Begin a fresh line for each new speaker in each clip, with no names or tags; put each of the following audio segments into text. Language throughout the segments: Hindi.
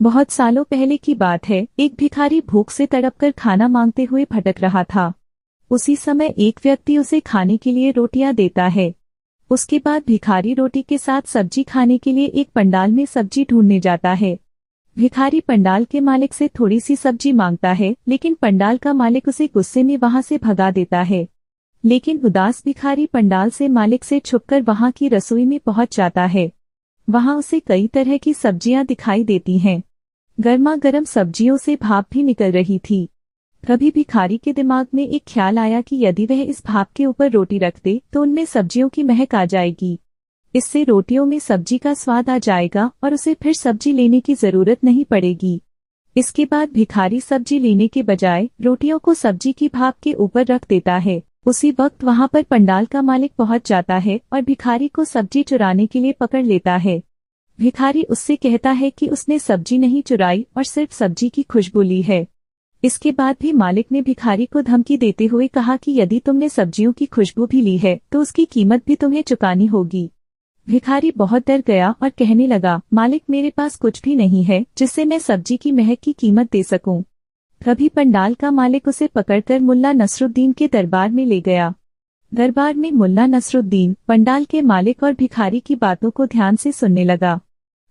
बहुत सालों पहले की बात है। एक भिखारी भूख से तड़पकर खाना मांगते हुए भटक रहा था। उसी समय एक व्यक्ति उसे खाने के लिए रोटियां देता है। उसके बाद भिखारी रोटी के साथ सब्जी खाने के लिए एक पंडाल में सब्जी ढूंढने जाता है। भिखारी पंडाल के मालिक से थोड़ी सी सब्जी मांगता है, लेकिन पंडाल का मालिक उसे गुस्से में वहां से भगा देता है। लेकिन उदास भिखारी पंडाल से मालिक से छुपकर वहां की रसोई में पहुंच जाता है। वहां उसे कई तरह की सब्जियां दिखाई देती हैं। गर्मा गर्म सब्जियों से भाप भी निकल रही थी। तभी भिखारी के दिमाग में एक ख्याल आया कि यदि वह इस भाप के ऊपर रोटी रख दे तो उनमें सब्जियों की महक आ जाएगी। इससे रोटियों में सब्जी का स्वाद आ जाएगा और उसे फिर सब्जी लेने की जरूरत नहीं पड़ेगी। इसके बाद भिखारी सब्जी लेने के बजाय रोटियों को सब्जी की भाप के ऊपर रख देता है। उसी वक्त वहां पर पंडाल का मालिक पहुंच जाता है और भिखारी को सब्जी चुराने के लिए पकड़ लेता है। भिखारी उससे कहता है कि उसने सब्जी नहीं चुराई और सिर्फ सब्जी की खुशबू ली है। इसके बाद भी मालिक ने भिखारी को धमकी देते हुए कहा कि यदि तुमने सब्जियों की खुशबू भी ली है तो उसकी कीमत भी तुम्हें चुकानी होगी। भिखारी बहुत डर गया और कहने लगा, मालिक मेरे पास कुछ भी नहीं है जिससे मैं सब्जी की महक की कीमत दे सकूं। तभी पंडाल का मालिक उसे पकड़कर मुल्ला नसरुद्दीन के दरबार में ले गया। दरबार में मुल्ला नसरुद्दीन पंडाल के मालिक और भिखारी की बातों को ध्यान से सुनने लगा।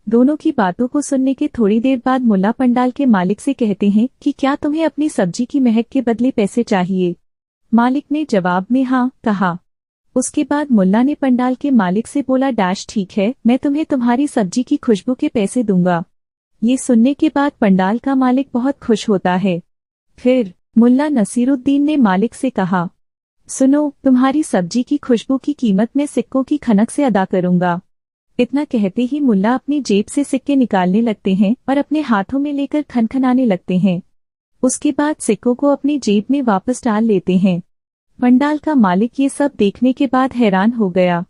दोनों की बातों को सुनने के थोड़ी देर बाद मुल्ला पंडाल के मालिक से कहते हैं कि क्या तुम्हें अपनी सब्जी की महक के बदले पैसे चाहिए। मालिक ने जवाब में हाँ कहा। उसके बाद मुल्ला ने पंडाल के मालिक से बोला, ठीक है, मैं तुम्हें तुम्हारी सब्जी की खुशबू के पैसे दूंगा। ये सुनने के बाद पंडाल का मालिक बहुत खुश होता है। फिर मुल्ला नसीरुद्दीन ने मालिक से कहा, सुनो, तुम्हारी सब्जी की खुशबू की कीमत मैं सिक्कों की खनक से अदा करूंगा। इतना कहते ही मुल्ला अपनी जेब से सिक्के निकालने लगते हैं और अपने हाथों में लेकर खनखनाने लगते हैं। उसके बाद सिक्कों को अपनी जेब में वापस डाल लेते हैं। पंडाल का मालिक ये सब देखने के बाद हैरान हो गया।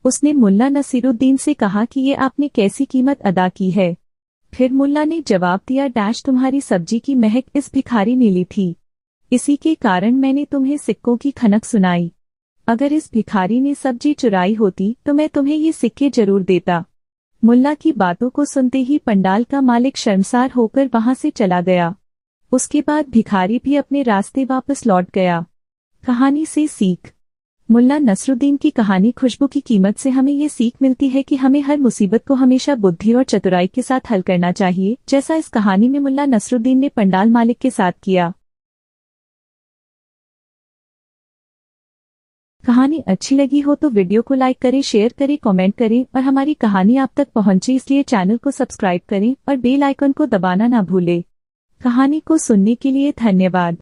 उसने मुल्ला नसीरुद्दीन से कहा कि ये आपने कैसी कीमत अदा की है। फिर मुल्ला ने जवाब दिया, तुम्हारी सब्जी की महक इस भिखारी ने ली थी, इसी के कारण मैंने तुम्हें सिक्कों की खनक सुनाई। अगर इस भिखारी ने सब्जी चुराई होती तो मैं तुम्हें ये सिक्के जरूर देता। मुल्ला की बातों को सुनते ही पंडाल का मालिक शर्मसार होकर वहां से चला गया। उसके बाद भिखारी भी अपने रास्ते वापस लौट गया। कहानी से सीख। मुल्ला नसरुद्दीन की कहानी खुशबू की कीमत से हमें ये सीख मिलती है कि हमें हर मुसीबत को हमेशा बुद्धि और चतुराई के साथ हल करना चाहिए, जैसा इस कहानी में मुल्ला नसरुद्दीन ने पंडाल मालिक के साथ किया। कहानी अच्छी लगी हो तो वीडियो को लाइक करें, शेयर करें, कमेंट करें और हमारी कहानी आप तक पहुंचे इसलिए चैनल को सब्सक्राइब करें और बेल आइकन को दबाना ना भूलें। कहानी को सुनने के लिए धन्यवाद।